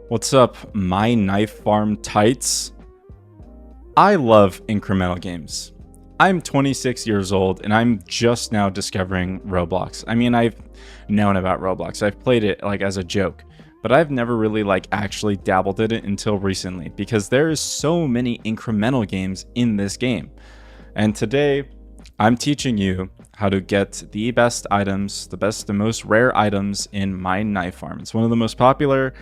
What's up, my knife farm tights? I love incremental games. I'm 26 years old and I'm just now discovering Roblox. I mean, I've known about Roblox. I've played it like as a joke, but I've never really actually dabbled in it until recently because there is so many incremental games in this game. And today I'm teaching you how to get the best items, the most rare items in my knife farm. It's one of the most popular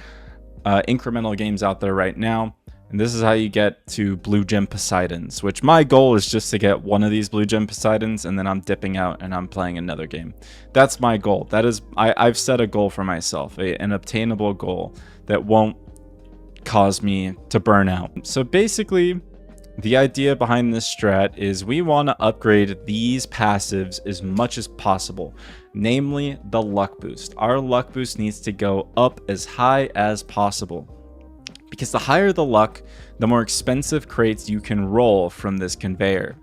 incremental games out there right now, and this is how you get to blue gem Poseidons, which my goal is just to get one of these blue gem Poseidons and then I'm dipping out and I'm playing another game. That's my goal. That is, I've set a goal for myself, an obtainable goal that won't cause me to burn out. So basically, the idea behind this strat is we want to upgrade these passives as much as possible, namely the luck boost. Our luck boost needs to go up as high as possible, because the higher the luck, the more expensive crates you can roll from this conveyor.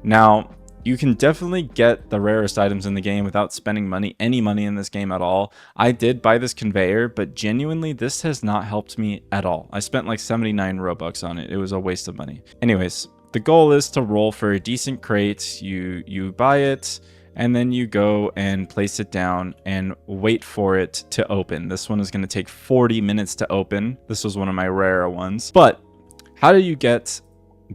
Now, you can definitely get the rarest items in the game without spending any money in this game at all. I did buy this conveyor, but genuinely this has not helped me at all. I spent like 79 Robux on it. It was a waste of money. Anyways, the goal is to roll for a decent crate. You buy it and then you go and place it down and wait for it to open. This one is going to take 40 minutes to open. This was one of my rarer ones. But how do you get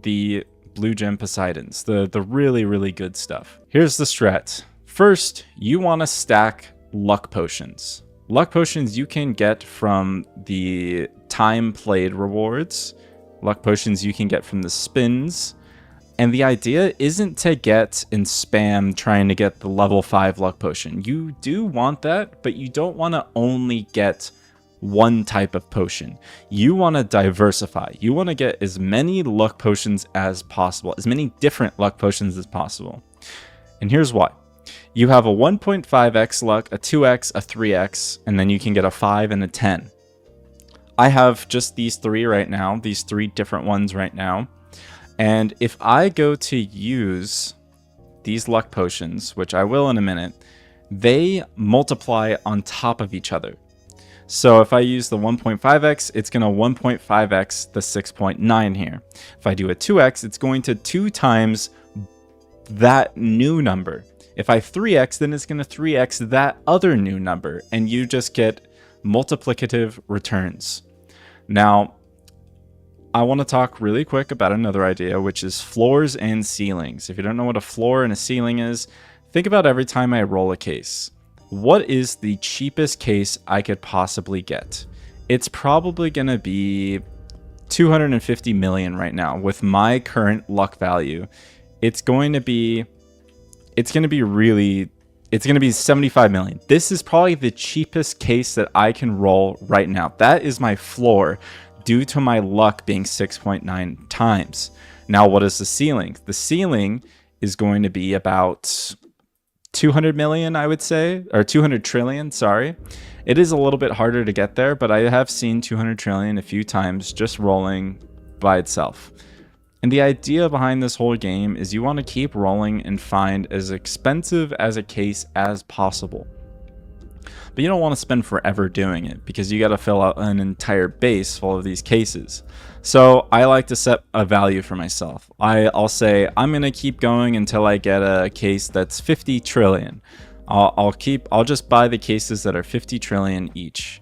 the blue gem Poseidons, the really good stuff? Here's the strat. First, you want to stack luck potions. Luck potions you can get from the time played rewards. Luck potions you can get from the spins. And the idea isn't to get and spam trying to get the level 5 luck potion. You do want that, but you don't want to only get one type of potion. You want to diversify. You want to get as many luck potions as possible, as many different luck potions as possible. And here's why. You have a 1.5x luck, a 2x, a 3x, and then you can get a 5 and a 10. I have just these three right now, these three different ones right now. And if I go to use these luck potions, which I will in a minute, they multiply on top of each other. So if I use the 1.5x, it's going to 1.5x the 6.9 here. If I do a 2x, it's going to 2 times that new number. If I 3x, then it's going to 3x that other new number, and you just get multiplicative returns. Now, I want to talk really quick about another idea, which is floors and ceilings. If you don't know what a floor and a ceiling is, think about every time I roll a case. What is the cheapest case I could possibly get? It's probably going to be 250 million right now with my current luck value. It's going to be 75 million. This is probably the cheapest case that I can roll right now. That is my floor due to my luck being 6.9 times. Now, what is the ceiling? The ceiling is going to be about 200 million, I would say, or 200 trillion, sorry. It is a little bit harder to get there, but I have seen 200 trillion a few times just rolling by itself. And the idea behind this whole game is you want to keep rolling and find as expensive as a case as possible. But you don't want to spend forever doing it because you got to fill out an entire base full of these cases. So I like to set a value for myself. I'll say I'm going to keep going until I get a case that's 50 trillion. I'll just buy the cases that are 50 trillion each.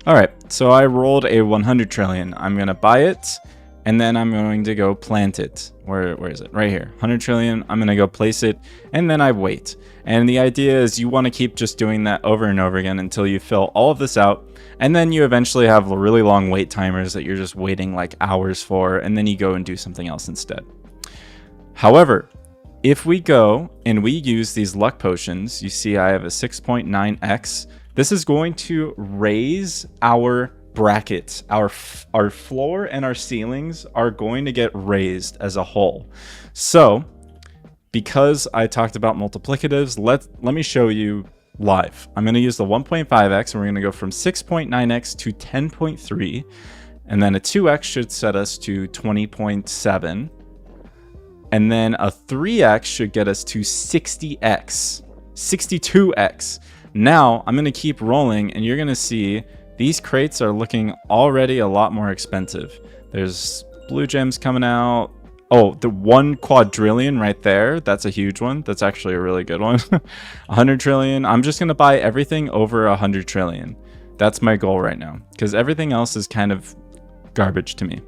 All right, so I rolled a 100 trillion. I'm going to buy it, and then I'm going to go plant it. Where is it? Right here. 100 trillion. I'm going to go place it, and then I wait. And the idea is you want to keep just doing that over and over again until you fill all of this out. And then you eventually have really long wait timers that you're just waiting like hours for, and then you go and do something else instead. However, if we go and we use these luck potions, you see I have a 6.9x. This is going to raise our brackets. Our floor and our ceilings are going to get raised as a whole. So because I talked about multiplicatives, let me show you live. I'm going to use the 1.5x and we're going to go from 6.9x to 10.3, and then a 2x should set us to 20.7, and then a 3x should get us to 60x, 62x. Now I'm going to keep rolling and you're going to see These crates are looking already a lot more expensive. There's blue gems coming out. Oh, the 1 quadrillion right there. That's a huge one. That's actually a really good one. 100 trillion. I'm just going to buy everything over 100 trillion. That's my goal right now, because everything else is kind of garbage to me.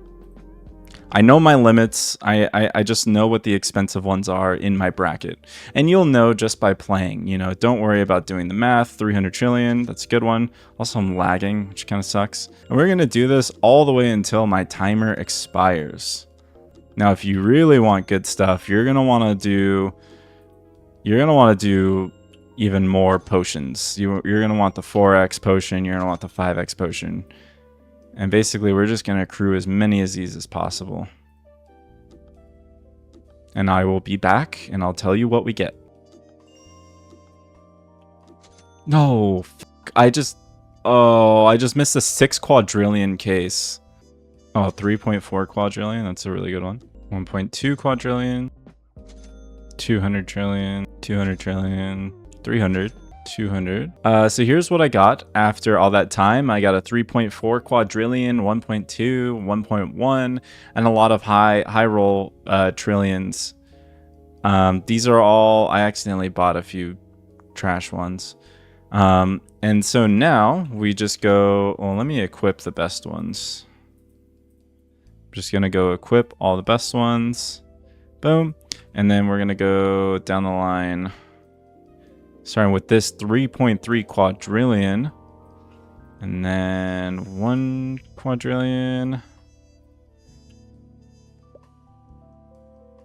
I know my limits. I just know what the expensive ones are in my bracket. And you'll know just by playing, you know, don't worry about doing the math. 300 trillion, that's a good one. Also, I'm lagging, which kind of sucks. And we're going to do this all the way until my timer expires. Now, if you really want good stuff, you're going to want to do even more potions. You're going to want the 4x potion. You're going to want the 5x potion. And basically, we're just going to accrue as many of these as possible. And I will be back, and I'll tell you what we get. No, I just missed the 6 quadrillion case. Oh, 3.4 quadrillion. That's a really good one. 1.2 quadrillion. 200 trillion. 200 trillion. 300. 200. So here's what I got after all that time. I got a 3.4 quadrillion, 1.2, 1.1, and a lot of high roll trillions. These are all, I accidentally bought a few trash ones. And so now we just go, well, let me equip the best ones. I'm just gonna go equip all the best ones. Boom. And then we're gonna go down the line, starting with this 3.3 quadrillion, and then 1 quadrillion.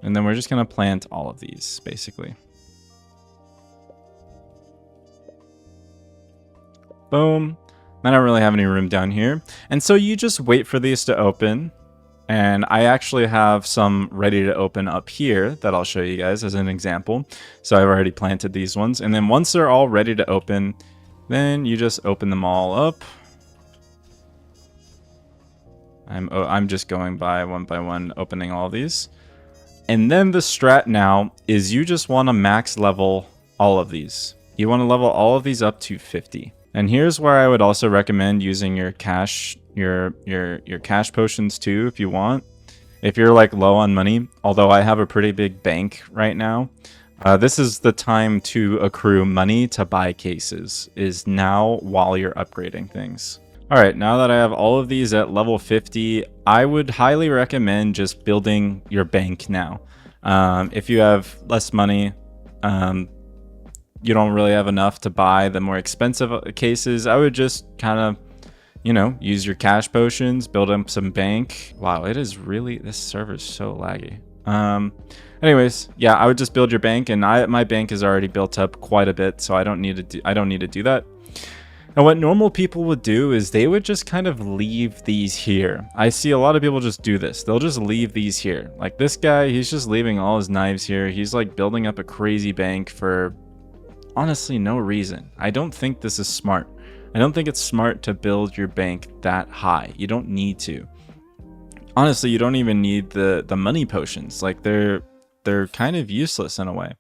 And then we're just going to plant all of these, basically. Boom. I don't really have any room down here. And so you just wait for these to open. And I actually have some ready to open up here that I'll show you guys as an example. So I've already planted these ones. And then once they're all ready to open, then you just open them all up. I'm just going by one, opening all these. And then the strat now is you just want to max level all of these. You want to level all of these up to 50. And here's where I would also recommend using your cash your cash potions too, if you want. If you're like low on money, although I have a pretty big bank right now, this is the time to accrue money to buy cases, is now while you're upgrading things. All right, now that I have all of these at level 50, I would highly recommend just building your bank now. If you have less money, you don't really have enough to buy the more expensive cases, I would just kind of, you know, use your cash potions, build up some bank. Wow, it is really, this server's so laggy. Anyways, yeah, I would just build your bank, and my bank is already built up quite a bit, so I don't need to do that. And what normal people would do is they would just kind of leave these here. I see a lot of people just do this. They'll just leave these here. Like this guy, he's just leaving all his knives here. He's like building up a crazy bank for honestly no reason. I don't think this is smart. I don't think it's smart to build your bank that high. You don't need to. Honestly, you don't even need the money potions. Like they're kind of useless in a way.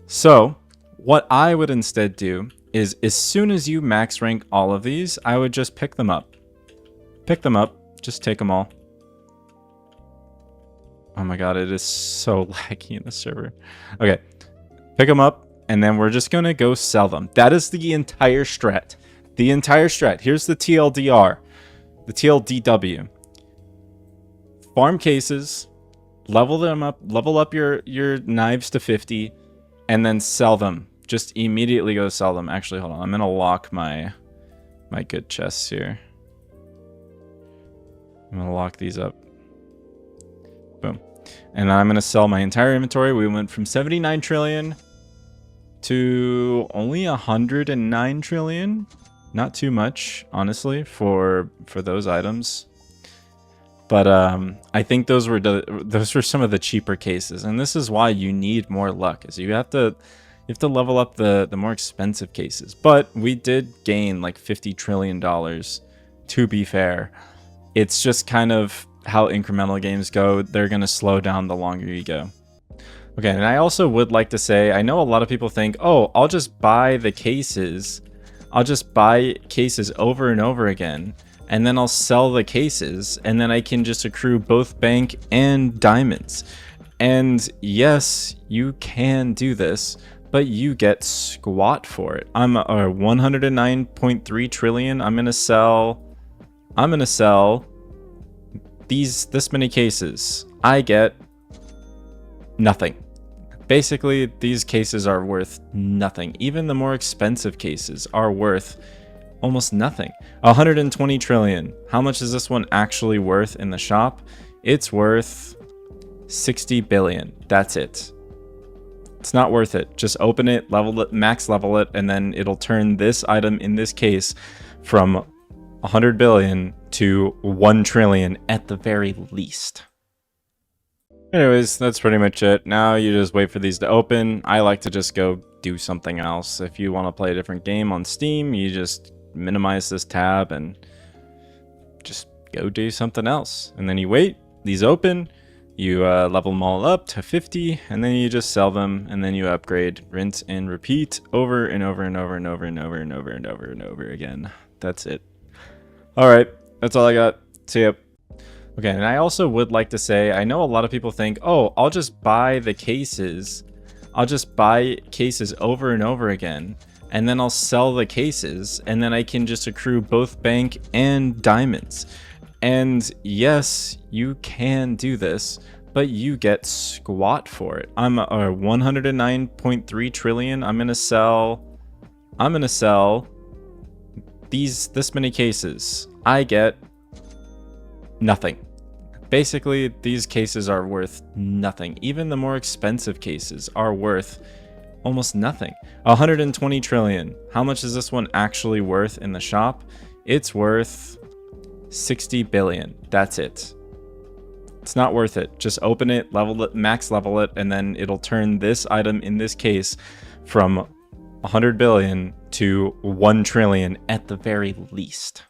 So what I would instead do is, as soon as you max rank all of these, I would just pick them up. Pick them up. Just take them all. Oh my god, it is so laggy in the server. Okay. Pick them up, and then we're just going to go sell them. That is the entire strat. The entire strat. Here's the TLDR. The TLDW. Farm cases. Level them up. Level up your knives to 50. And then sell them. Just immediately go sell them. Actually, hold on. I'm going to lock my good chests here. I'm going to lock these up. Boom. And I'm going to sell my entire inventory. We went from 79 trillion to only 109 trillion. Not too much, honestly, for those items. But I think those were some of the cheaper cases, and this is why you need more luck. Is you have to level up the more expensive cases. But we did gain like $50 trillion. To be fair, it's just kind of how incremental games go. They're gonna slow down the longer you go. Okay, and I also would like to say, I know a lot of people think, oh, I'll just buy the cases I'll just buy cases over and over again, and then I'll sell the cases, and then I can just accrue both bank and diamonds. And yes, you can do this, but you get squat for it. I'm 109.3 trillion. I'm gonna sell this many cases. I get nothing. Basically, these cases are worth nothing. Even the more expensive cases are worth almost nothing. 120 trillion. How much is this one actually worth in the shop? It's worth 60 billion. That's it. It's not worth it. Just open it, level it, max level it, and then it'll turn this item in this case from 100 billion to 1 trillion at the very least. Anyways, that's pretty much it. Now you just wait for these to open. I like to just go do something else. If you want to play a different game on Steam, you just minimize this tab and just go do something else. And then you wait, these open, you level them all up to 50, and then you just sell them, and then you upgrade, rinse and repeat over and over and over and over and over and over and over and over again. That's it. Alright, that's all I got. See ya. Okay, and I also would like to say, I know a lot of people think, oh, I'll just buy the cases. I'll just buy cases over and over again, and then I'll sell the cases, and then I can just accrue both bank and diamonds. And yes, you can do this, but you get squat for it. I'm 109.3 trillion. I'm gonna sell this many cases. I get nothing. Basically, these cases are worth nothing. Even the more expensive cases are worth almost nothing. 120 trillion. How much is this one actually worth in the shop? It's worth 60 billion. That's it. It's not worth it. Just open it, level it, max level it, and then it'll turn this item in this case from 100 billion to 1 trillion at the very least.